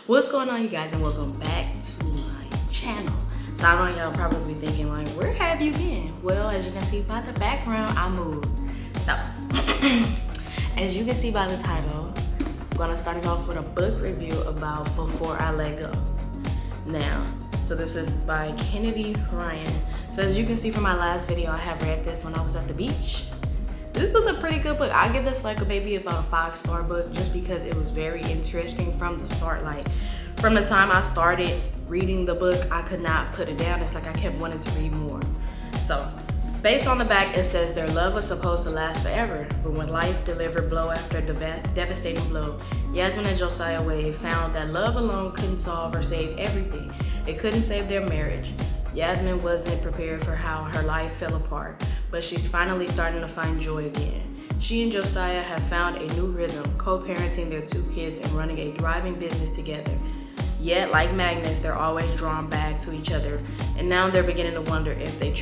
What's going on, you guys, and welcome back to my channel. So I know y'all probably thinking like, where have you been? Well, as you can see by the background, I moved. So as you can see by the title, I'm gonna start it off with a book review about Before I Let Go. Now, so this is by Kennedy Ryan. So as you can see from my last video, I have read this when I was at the beach. This was a pretty good book. I give this like maybe about a 5-star book just because it was very interesting from the start. Like from the time I started reading the book, I could not put it down. It's like I kept wanting to read more. So based on the back, it says their love was supposed to last forever, but when life delivered blow after devastating blow, Yasmin and Josiah Wade found that love alone couldn't solve or save everything. It couldn't save their marriage. Yasmin wasn't prepared for how her life fell apart, but she's finally starting to find joy again. She and Josiah have found a new rhythm, co-parenting their 2 kids and running a thriving business together. Yet, like magnets, they're always drawn back to each other, and now they're beginning to wonder if they're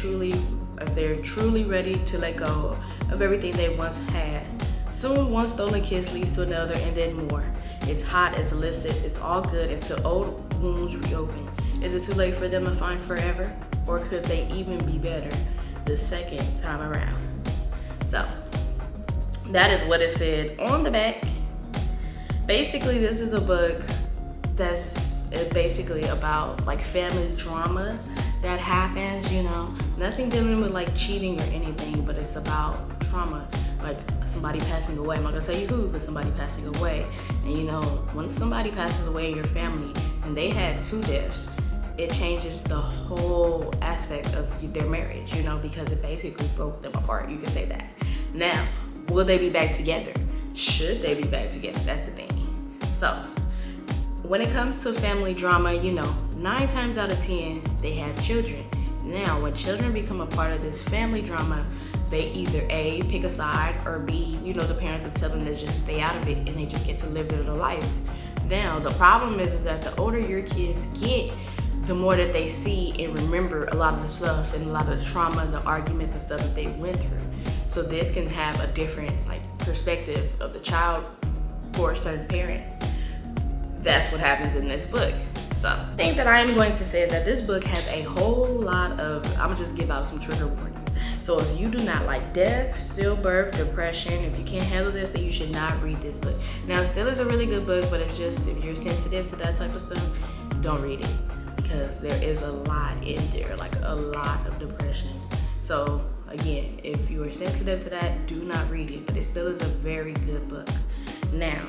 truly ready to let go of everything they once had. Soon, one stolen kiss leads to another, and then more. It's hot, it's illicit, it's all good until old wounds reopen. Is it too late for them to find forever? Or could they even be better the second time around? So, that is what it said on the back. Basically, this is a book that's basically about like family drama that happens, you know. Nothing dealing with like cheating or anything, but it's about trauma. Like somebody passing away. I'm not gonna tell you who, but somebody passing away. And you know, when somebody passes away in your family and they had 2 deaths, it changes the whole aspect of their marriage, you know, because it basically broke them apart. You can say that. Now, will they be back together? Should they be back together? That's the thing. So, when it comes to family drama, you know, 9 times out of 10, they have children. Now, when children become a part of this family drama, they either A, pick a side, or B, you know, the parents will tell them to just stay out of it and they just get to live their lives. Now, the problem is that the older your kids get, the more that they see and remember a lot of the stuff and a lot of the trauma, the arguments and stuff that they went through. So this can have a different like perspective of the child for a certain parent. That's what happens in this book. So the thing that I am going to say is that this book has a whole lot of, I'm gonna just give out some trigger warnings. So if you do not like death, stillbirth, depression, if you can't handle this, then you should not read this book. Now it still is a really good book, but if you're sensitive to that type of stuff, don't read it. Because there is a lot in there, like a lot of depression. So again, if you are sensitive to that, do not read it, but it still is a very good book. Now,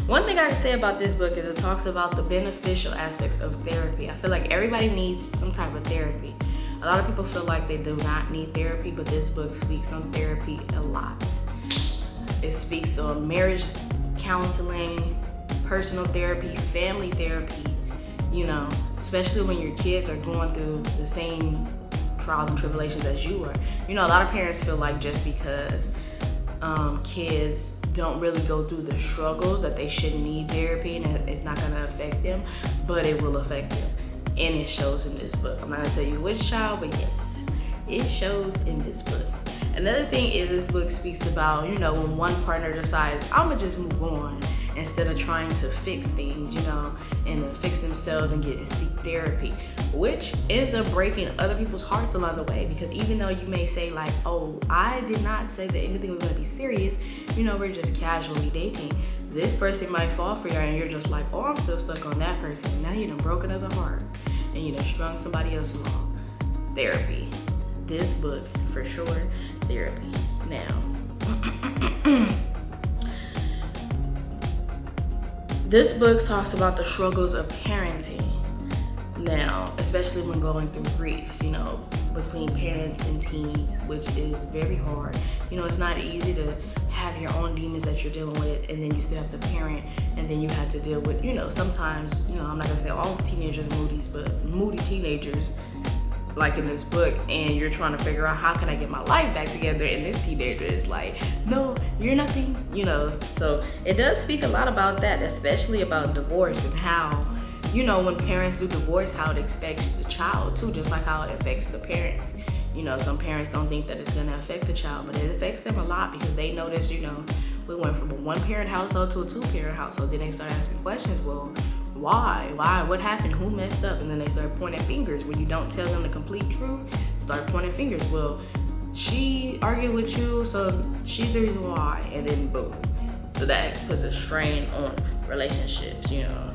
one thing I can say about this book is it talks about the beneficial aspects of therapy. I feel like everybody needs some type of therapy. A lot of people feel like they do not need therapy, but this book speaks on therapy a lot. It speaks on marriage counseling, personal therapy, family therapy, you know, especially when your kids are going through the same trials and tribulations as you are. You know, a lot of parents feel like just because kids don't really go through the struggles that they shouldn't need therapy and it's not gonna affect them, but it will affect them. And it shows in this book. I'm not gonna tell you which child, but yes, it shows in this book. Another thing is this book speaks about, you know, when one partner decides, I'm gonna just move on instead of trying to fix things, you know, and fix themselves and seek therapy, which ends up breaking other people's hearts along the way. Because even though you may say like, oh, I did not say that anything was gonna be serious, you know, we're just casually dating. This person might fall for you and you're just like, oh, I'm still stuck on that person. Now you done broke another heart and you done strung somebody else along. Therapy. This book, for sure, therapy. Now, this book talks about the struggles of parenting. Now, especially when going through griefs, you know, between parents and teens, which is very hard. You know, it's not easy to have your own demons that you're dealing with, and then you still have to parent, and then you have to deal with, you know, sometimes, you know, I'm not gonna say all teenagers are moody, but moody teenagers, like in this book, and you're trying to figure out how can I get my life back together, and this teenager is like, no, you're nothing, you know. So it does speak a lot about that, especially about divorce and how, you know, when parents do divorce, how it affects the child too, just like how it affects the parents. You know, some parents don't think that it's gonna affect the child, but it affects them a lot because they notice, you know, we went from a 1-parent household to a 2-parent household. Then they start asking questions, well, why? What happened? Who messed up? And then they start pointing fingers. When you don't tell them the complete truth, start pointing fingers. Well, she argued with you, so she's the reason why. And then boom. So that puts a strain on relationships, you know.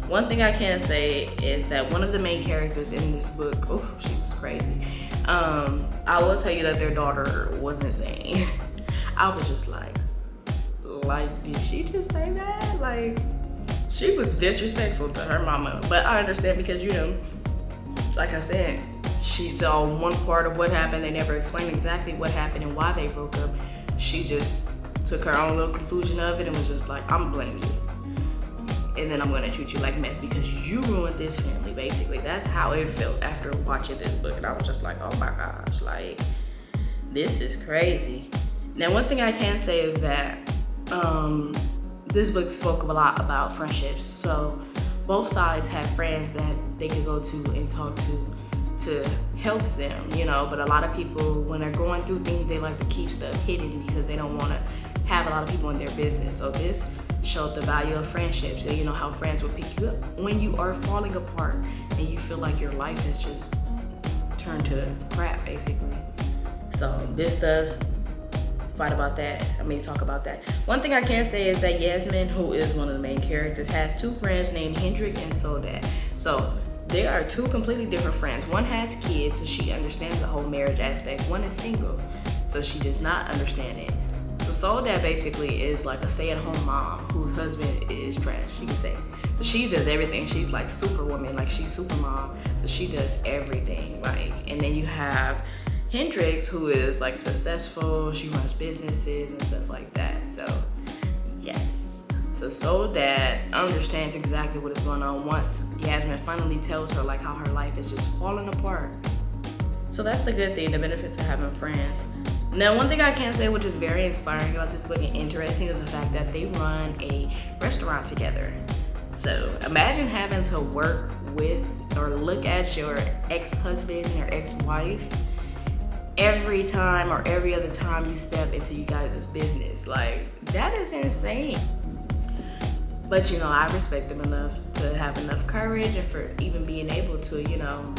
One thing I can say is that one of the main characters in this book, oh, she was crazy. I will tell you that their daughter was insane. I was just like, did she just say that? Like, she was disrespectful to her mama. But I understand because, you know, like I said, she saw one part of what happened. They never explained exactly what happened and why they broke up. She just took her own little conclusion of it and was just like, I'm blaming you. And then I'm gonna treat you like mess because you ruined this family, basically. That's how it felt after watching this book. And I was just like, oh my gosh, like, this is crazy. Now, one thing I can say is that this book spoke a lot about friendships. So both sides had friends that they could go to and talk to help them, you know. But a lot of people, when they're going through things, they like to keep stuff hidden because they don't want to have a lot of people in their business. So this showed the value of friendships, and you know how friends will pick you up when you are falling apart and you feel like your life has just turned to crap, basically. So this does talk about that. One thing I can say is that Yasmin, who is one of the main characters, has two friends named Hendrik and Soledad. So they are two completely different friends. One has kids, so she understands the whole marriage aspect. One is single, so she does not understand it. So Soledad basically is like a stay-at-home mom whose husband is trash, you can say. But she does everything. She's like superwoman, like she's super mom. So she does everything, like. And then you have Hendrix, who is like successful. She runs businesses and stuff like that. So yes. So Soledad understands exactly what is going on once Yasmin finally tells her like how her life is just falling apart. So that's the good thing, the benefits of having friends. Now, one thing I can say which is very inspiring about this book and interesting is the fact that they run a restaurant together. So imagine having to work with or look at your ex-husband or ex-wife every time or every other time you step into you guys' business. Like, that is insane. But you know, I respect them enough to have enough courage and for even being able to, you know,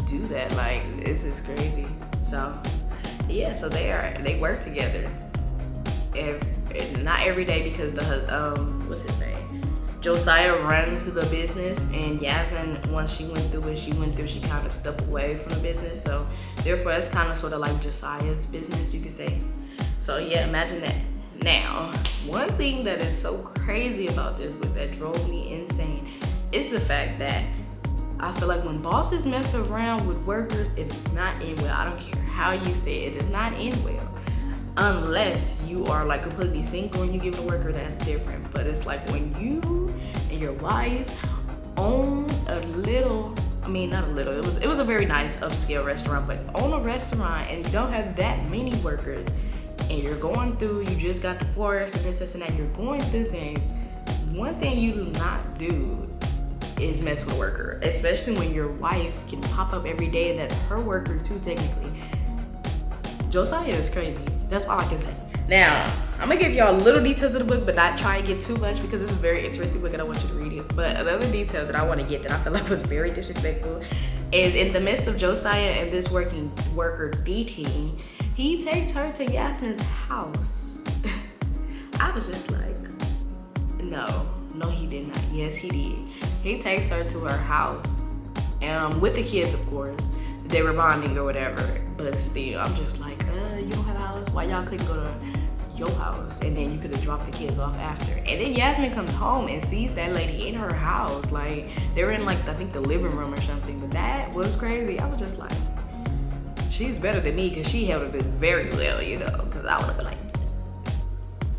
do that. Like, this is crazy. So yeah, so they work together. Not every day because the what's his name? Josiah runs the business, and Yasmin, once she went through what she went through, she kind of stepped away from the business. So therefore, it's kind of sort of like Josiah's business, you could say. So yeah, imagine that. Now, one thing that is so crazy about this book that drove me insane is the fact that I feel like when bosses mess around with workers, it does not end well. I don't care how you say it, it does not end well. Unless you are like completely single and you give a worker, that's different. But it's like when you and your wife own it was a very nice upscale restaurant, but own a restaurant and you don't have that many workers and you're going through, you just got divorced and this and that, you're going through things. One thing you do not do is mess with a worker, especially when your wife can pop up every day and that's her worker too, technically. Josiah is crazy. That's all I can say. Now, I'm gonna give y'all little details of the book, but not try to get too much because it's a very interesting book and I want you to read it. But another detail that I want to get that I feel like was very disrespectful is in the midst of Josiah and this worker DT, he takes her to Yasmin's house. I was just like, no, he did not. Yes, he did. He takes her to her house, with the kids, of course. They were bonding or whatever, but still, I'm just like, you don't have a house? Why y'all couldn't go to your house? And then you could have dropped the kids off after. And then Yasmin comes home and sees that lady in her house. Like, they were in like, I think the living room or something, but that was crazy. I was just like, she's better than me because she held it very well, you know, because I would have been like,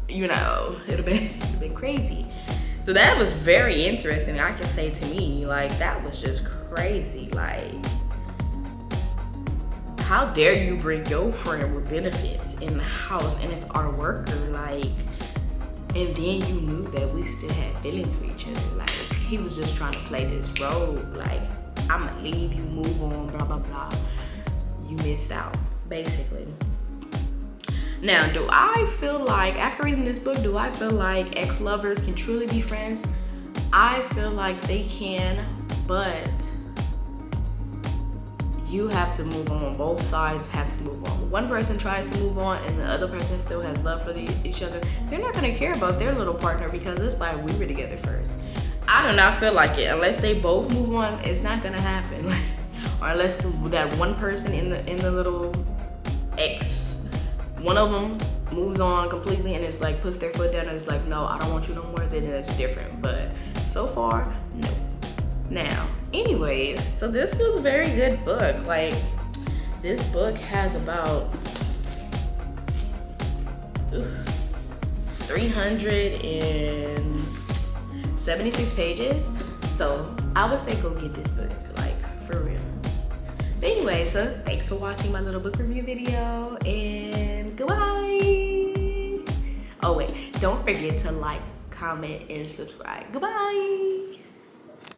you know, it'd have been crazy. So that was very interesting. I can say to me, like, that was just crazy. Like, how dare you bring your friend with benefits in the house and it's our worker, like, and then you knew that we still had feelings for each other. Like, he was just trying to play this role, like, I'ma leave you, move on, blah, blah, blah. You missed out, basically. Now, do I feel like, after reading this book, do I feel like ex-lovers can truly be friends? I feel like they can, but you have to move on. Both sides have to move on. One person tries to move on and the other person still has love for each other. They're not gonna care about their little partner because it's like we were together first. I do not feel like it. Unless they both move on, it's not gonna happen. Like, or unless that one person in the little X, one of them moves on completely and it's like puts their foot down and it's like, no, I don't want you no more. Then it's different. But so far, no. Now, anyways, so this was a very good book. Like, this book has about 376 pages. So I would say go get this book, like, for real. But anyway, so thanks for watching my little book review video and goodbye. Oh wait, don't forget to like, comment, and subscribe. Goodbye.